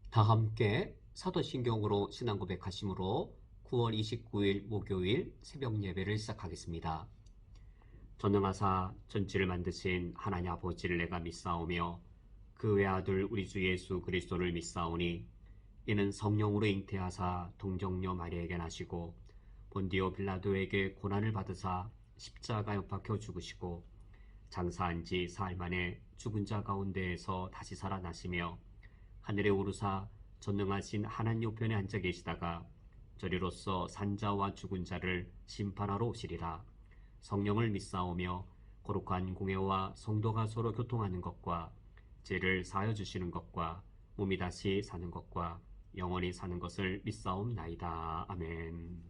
다 함께 사도신경으로 신앙 고백하심으로 9월 29일 목요일 새벽 예배를 시작하겠습니다. 전능하사 전지를 만드신 하나님 아버지를 내가 믿사오며 그 외아들 우리 주 예수 그리스도를 믿사오니 이는 성령으로 잉태하사 동정녀 마리아에게 나시고 본디오 빌라도에게 고난을 받으사 십자가에 못 박혀 죽으시고 장사한 지 사흘 만에 죽은 자 가운데에서 다시 살아나시며 하늘에 오르사 전능하신 하나님 우편에 앉아 계시다가 저리로서 산자와 죽은 자를 심판하러 오시리라. 성령을 믿사오며 거룩한 공회와 성도가 서로 교통하는 것과 죄를 사하여 주시는 것과 몸이 다시 사는 것과 영원히 사는 것을 믿사옵나이다. 아멘.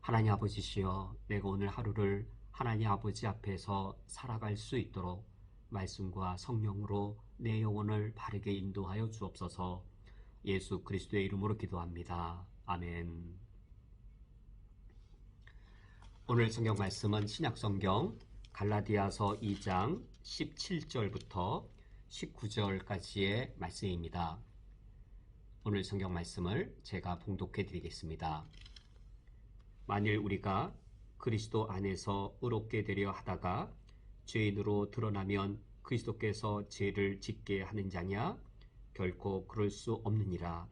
하나님 아버지시여, 내가 오늘 하루를 하나님 아버지 앞에서 살아갈 수 있도록 말씀과 성령으로 내 영혼을 바르게 인도하여 주옵소서. 예수 그리스도의 이름으로 기도합니다. 아멘. 오늘 성경 말씀은 신약성경 갈라디아서 2장 17절부터 19절까지의 말씀입니다. 오늘 성경 말씀을 제가 봉독해 드리겠습니다. 만일 우리가 그리스도 안에서 의롭게 되려 하다가 죄인으로 드러나면 그리스도께서 죄를 짓게 하는 자냐? 결코 그럴 수 없느니라.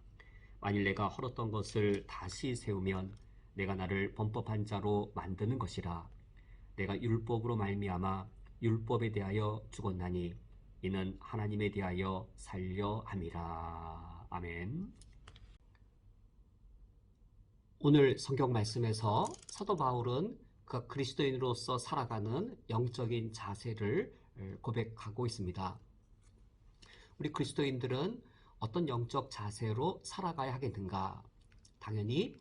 만일 내가 헐었던 것을 다시 세우면 내가 나를 범법한 자로 만드는 것이라. 내가 율법으로 말미암아 율법에 대하여 죽었나니 이는 하나님에 대하여 살려 함이라. 아멘. 오늘 성경 말씀에서 사도 바울은 그 그리스도인으로서 살아가는 영적인 자세를 고백하고 있습니다. 우리 그리스도인들은 어떤 영적 자세로 살아가야 하겠는가? 당연히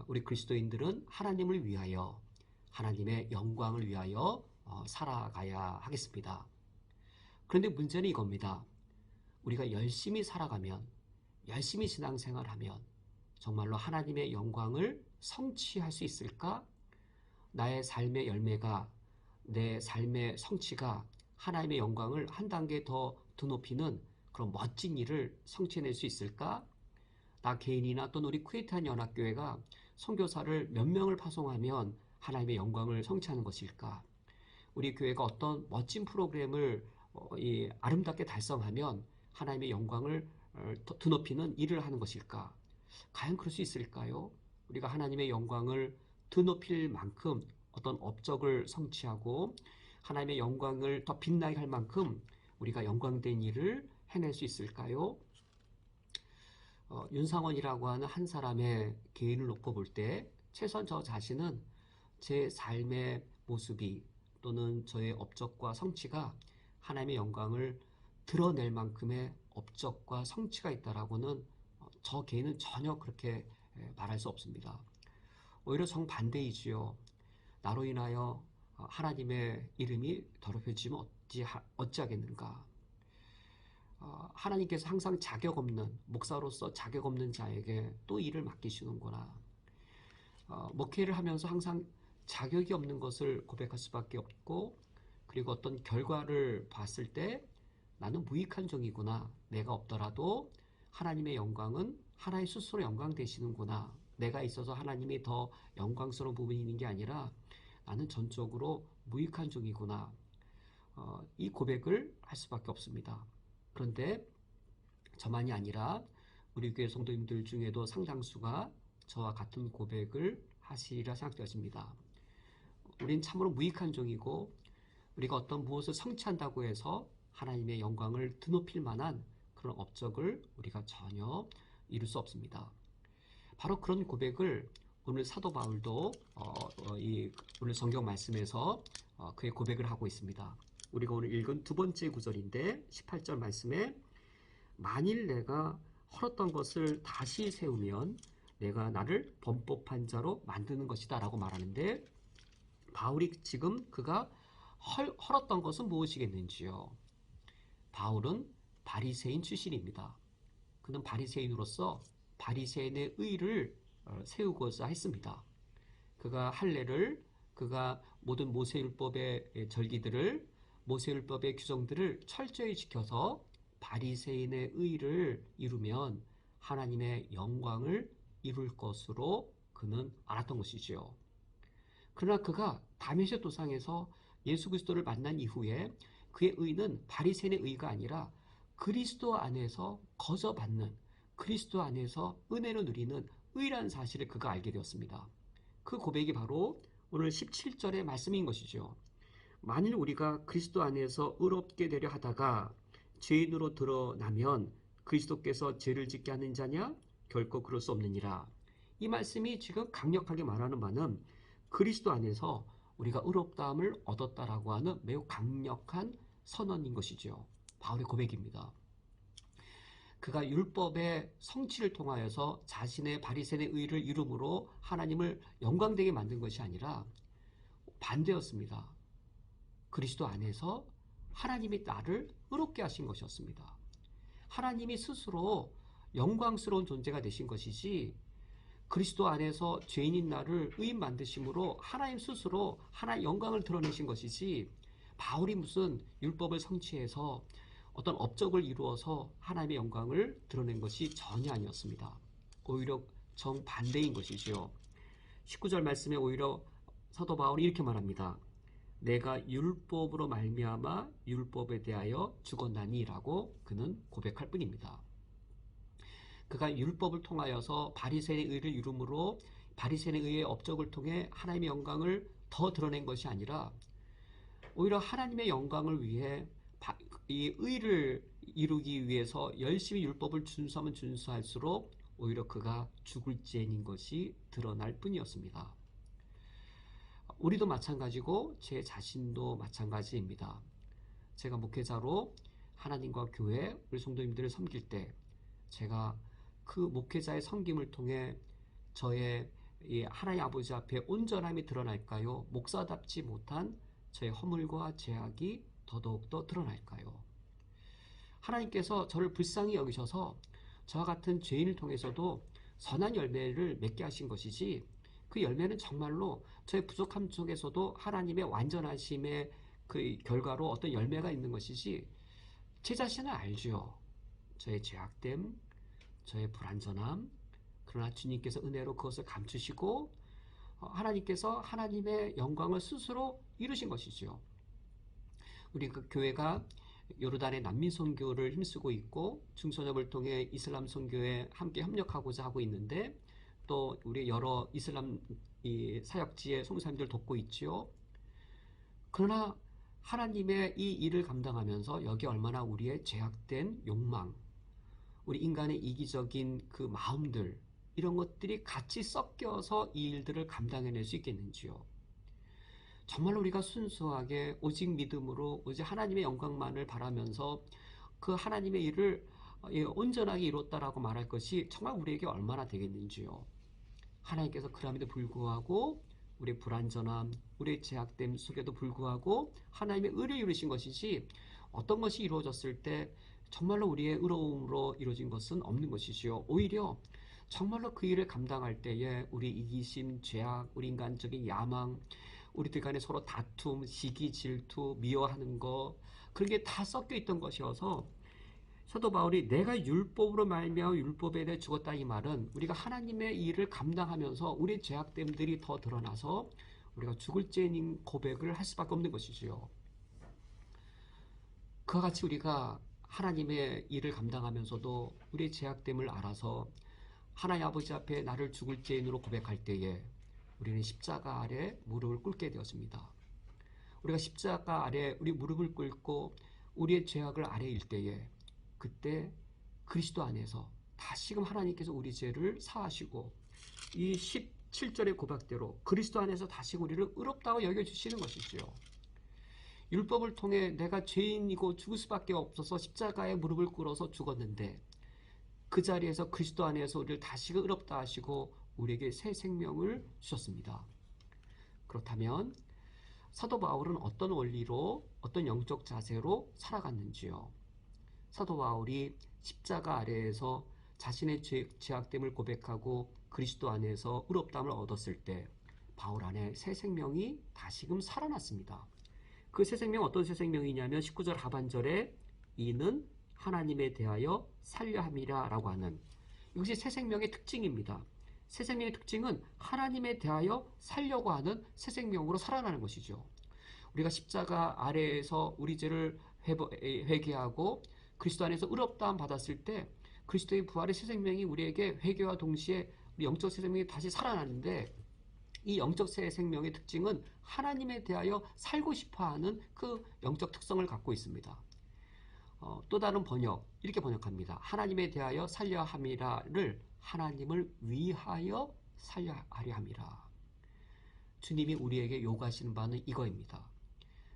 우리 그리스도인들은 하나님을 위하여, 하나님의 영광을 위하여 살아가야 하겠습니다. 그런데 문제는 이겁니다. 우리가 열심히 살아가면, 열심히 신앙생활하면 정말로 하나님의 영광을 성취할 수 있을까? 나의 삶의 열매가, 내 삶의 성취가 하나님의 영광을 한 단계 더 드높이는 그런 멋진 일을 성취해낼 수 있을까? 나 개인이나 또는 우리 쿠웨이트한 연합교회가 선교사를 몇 명을 파송하면 하나님의 영광을 성취하는 것일까? 우리 교회가 어떤 멋진 프로그램을 아름답게 달성하면 하나님의 영광을 더 드높이는 일을 하는 것일까? 과연 그럴 수 있을까요? 우리가 하나님의 영광을 드높일 만큼 어떤 업적을 성취하고 하나님의 영광을 더 빛나게 할 만큼 우리가 영광된 일을 해낼 수 있을까요? 윤상원이라고 하는 한 사람의 개인을 놓고 볼 때 최소한 저 자신은 제 삶의 모습이 또는 저의 업적과 성취가 하나님의 영광을 드러낼 만큼의 업적과 성취가 있다라고는 저 개인은 전혀 그렇게 말할 수 없습니다. 오히려 정반대이지요. 나로 인하여 하나님의 이름이 더럽혀지면 어찌하겠는가. 하나님께서 항상 자격 없는, 목사로서 자격 없는 자에게 또 일을 맡기시는구나. 목회를 하면서 항상 자격이 없는 것을 고백할 수밖에 없고, 그리고 어떤 결과를 봤을 때 나는 무익한 종이구나. 내가 없더라도 하나님의 영광은 하나님 스스로 영광 되시는구나. 내가 있어서 하나님이 더 영광스러운 부분이 있는 게 아니라 나는 전적으로 무익한 종이구나. 이 고백을 할 수밖에 없습니다. 그런데 저만이 아니라 우리 교회 성도님들 중에도 상당수가 저와 같은 고백을 하시리라 생각되어집니다. 우린 참으로 무익한 종이고 우리가 어떤 무엇을 성취한다고 해서 하나님의 영광을 드높일 만한 그런 업적을 우리가 전혀 이룰 수 없습니다. 바로 그런 고백을 오늘 사도 바울도 오늘 성경 말씀에서 그의 고백을 하고 있습니다. 우리가 오늘 읽은 두 번째 구절인데 18절 말씀에 만일 내가 헐었던 것을 다시 세우면 내가 나를 범법한 자로 만드는 것이다 라고 말하는데 바울이 지금 그가 헐었던 것은 무엇이겠는지요? 바울은 바리새인 출신입니다. 그는 바리새인으로서 바리새인의 의를 세우고자 했습니다. 그가 할례를, 그가 모든 모세율법의 절기들을, 모세율법의 규정들을 철저히 지켜서 바리새인의 의를 이루면 하나님의 영광을 이룰 것으로 그는 알았던 것이지요. 그러나 그가 다메섹 도상에서 예수 그리스도를 만난 이후에 그의 의는 바리새인의 의가 아니라 그리스도 안에서 거저받는, 그리스도 안에서 은혜를 누리는 의라는 사실을 그가 알게 되었습니다. 그 고백이 바로 오늘 17절의 말씀인 것이죠. 만일 우리가 그리스도 안에서 의롭게 되려 하다가 죄인으로 드러나면 그리스도께서 죄를 짓게 하는 자냐? 결코 그럴 수 없느니라. 이 말씀이 지금 강력하게 말하는 바는 그리스도 안에서 우리가 의롭다함을 얻었다라고 하는 매우 강력한 선언인 것이죠. 바울의 고백입니다. 그가 율법의 성취를 통하여서 자신의 바리새인의 의를 이름으로 하나님을 영광되게 만든 것이 아니라 반대였습니다. 그리스도 안에서 하나님이 나를 의롭게 하신 것이었습니다. 하나님이 스스로 영광스러운 존재가 되신 것이지 그리스도 안에서 죄인인 나를 의인 만드심으로 하나님 스스로 하나의 영광을 드러내신 것이지 바울이 무슨 율법을 성취해서 어떤 업적을 이루어서 하나님의 영광을 드러낸 것이 전혀 아니었습니다. 오히려 정반대인 것이지요. 19절 말씀에 오히려 사도 바울이 이렇게 말합니다. 내가 율법으로 말미암아 율법에 대하여 죽었나니라고 그는 고백할 뿐입니다. 그가 율법을 통하여서 바리새인의 의를 이룸으로 바리새인의 의의 업적을 통해 하나님의 영광을 더 드러낸 것이 아니라 오히려 하나님의 영광을 위해 이 의를 이루기 위해서 열심히 율법을 준수하면 준수할수록 오히려 그가 죽을 죄인인 것이 드러날 뿐이었습니다. 우리도 마찬가지고 제 자신도 마찬가지입니다. 제가 목회자로 하나님과 교회, 우리 성도님들을 섬길 때 제가 그 목회자의 섬김을 통해 저의 이 하나님 아버지 앞에 온전함이 드러날까요? 목사답지 못한 저의 허물과 죄악이 더더욱더 드러날까요? 하나님께서 저를 불쌍히 여기셔서 저와 같은 죄인을 통해서도 선한 열매를 맺게 하신 것이지 그 열매는 정말로 저의 부족함 속에서도 하나님의 완전하심의 그 결과로 어떤 열매가 있는 것이지 제 자신을 알죠. 저의 죄악됨, 저의 불완전함, 그러나 주님께서 은혜로 그것을 감추시고 하나님께서 하나님의 영광을 스스로 이루신 것이죠. 우리 그 교회가 요르단의 난민 선교를 힘쓰고 있고 중선협을 통해 이슬람 선교에 함께 협력하고자 하고 있는데 또 우리 여러 이슬람 사역지의 선교사님들 돕고 있지요. 그러나 하나님의 이 일을 감당하면서 여기 얼마나 우리의 죄악된 욕망, 우리 인간의 이기적인 그 마음들 이런 것들이 같이 섞여서 이 일들을 감당해낼 수 있겠는지요. 정말 우리가 순수하게 오직 믿음으로 오직 하나님의 영광만을 바라면서 그 하나님의 일을 온전하게 이뤘다라고 말할 것이 정말 우리에게 얼마나 되겠는지요. 하나님께서 그럼에도 불구하고 우리의 불완전함, 우리의 죄악됨 속에도 불구하고 하나님의 의를 이루신 것이지 어떤 것이 이루어졌을 때 정말로 우리의 의로움으로 이루어진 것은 없는 것이지요. 오히려 정말로 그 일을 감당할 때에 우리 이기심, 죄악, 우리 인간적인 야망, 우리들 간에 서로 다툼, 시기, 질투, 미워하는 것 그런 게 다 섞여 있던 것이어서 사도 바울이 내가 율법으로 말미암아 율법에 대해 죽었다 이 말은 우리가 하나님의 일을 감당하면서 우리의 죄악됨들이 더 드러나서 우리가 죽을 죄인 고백을 할 수밖에 없는 것이지요. 그와 같이 우리가 하나님의 일을 감당하면서도 우리의 죄악됨을 알아서 하나님 아버지 앞에 나를 죽을 죄인으로 고백할 때에 우리는 십자가 아래 무릎을 꿇게 되었습니다. 우리가 십자가 아래 우리 무릎을 꿇고 우리의 죄악을 아래일 때에 그때 그리스도 안에서 다시금 하나님께서 우리 죄를 사하시고 이 17절의 고백대로 그리스도 안에서 다시 우리를 의롭다고 여겨주시는 것이지요. 율법을 통해 내가 죄인이고 죽을 수밖에 없어서 십자가에 무릎을 꿇어서 죽었는데 그 자리에서 그리스도 안에서 우리를 다시금 의롭다 하시고 우리에게 새 생명을 주셨습니다. 그렇다면 사도 바울은 어떤 원리로 어떤 영적 자세로 살아갔는지요. 사도 바울이 십자가 아래에서 자신의 죄악됨을 고백하고 그리스도 안에서 의롭다함을 얻었을 때 바울 안에 새 생명이 다시금 살아났습니다. 그 새 생명 어떤 새 생명이냐면 19절 하반절에 이는 하나님에 대하여 살려 함이라 라고 하는, 이것이 새 생명의 특징입니다. 새 생명의 특징은 하나님에 대하여 살려고 하는 새 생명으로 살아나는 것이죠. 우리가 십자가 아래에서 우리 죄를 회개하고 그리스도 안에서 의롭다함 받았을 때 그리스도의 부활의 새 생명이 우리에게 회개와 동시에 우리 영적 새 생명이 다시 살아나는데, 이 영적 새 생명의 특징은 하나님에 대하여 살고 싶어하는 그 영적 특성을 갖고 있습니다. 또 다른 번역, 이렇게 번역합니다. 하나님에 대하여 살려 함이라를 하나님을 위하여 살려 하려 함이라. 주님이 우리에게 요구하시는 바는 이거입니다.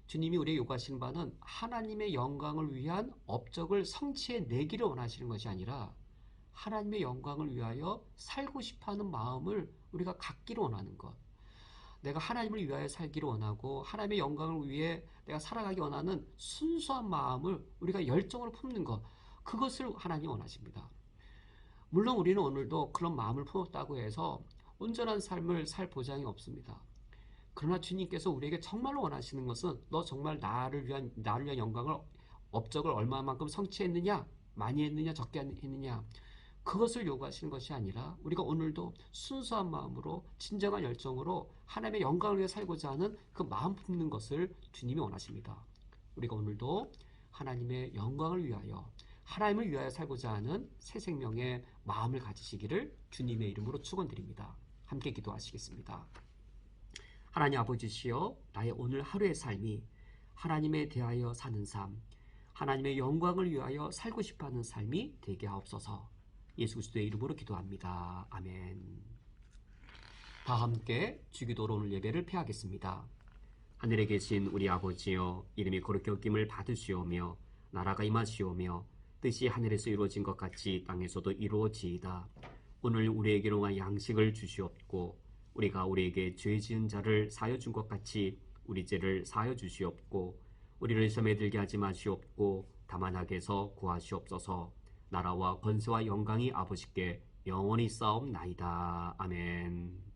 주님이 우리에게 요구하시는 바는 하나님의 영광을 위한 업적을 성취해내기를 원하시는 것이 아니라 하나님의 영광을 위하여 살고 싶어하는 마음을 우리가 갖기를 원하는 것. 내가 하나님을 위하여 살기를 원하고 하나님의 영광을 위해 내가 살아가기 원하는 순수한 마음을 우리가 열정으로 품는 것, 그것을 하나님이 원하십니다. 물론 우리는 오늘도 그런 마음을 품었다고 해서 온전한 삶을 살 보장이 없습니다. 그러나 주님께서 우리에게 정말로 원하시는 것은 너 정말 나를 위한 영광을, 업적을 얼마만큼 성취했느냐, 많이 했느냐, 적게 했느냐, 그것을 요구하시는 것이 아니라 우리가 오늘도 순수한 마음으로 진정한 열정으로 하나님의 영광을 위해 살고자 하는 그 마음 품는 것을 주님이 원하십니다. 우리가 오늘도 하나님의 영광을 위하여, 하나님을 위하여 살고자 하는 새 생명의 마음을 가지시기를 주님의 이름으로 축원드립니다. 함께 기도하시겠습니다. 하나님 아버지시여, 나의 오늘 하루의 삶이 하나님에 대하여 사는 삶, 하나님의 영광을 위하여 살고 싶어하는 삶이 되게 하옵소서. 예수 그리스도의 이름으로 기도합니다. 아멘. 다 함께 주기도로 오늘 예배를 폐하겠습니다. 하늘에 계신 우리 아버지여, 이름이 거룩히 여김을 받으시오며 나라가 임하시오며 뜻이 하늘에서 이루어진 것 같이 땅에서도 이루어지이다. 오늘 우리에게 일용할 양식을 주시옵고 우리가 우리에게 죄 지은 자를 사하여 준 것 같이 우리 죄를 사하여 주시옵고 우리를 시험에 들게 하지 마시옵고 다만 악에서 구하시옵소서. 나라와 권세와 영광이 아버지께 영원히 싸움나이다. 아멘.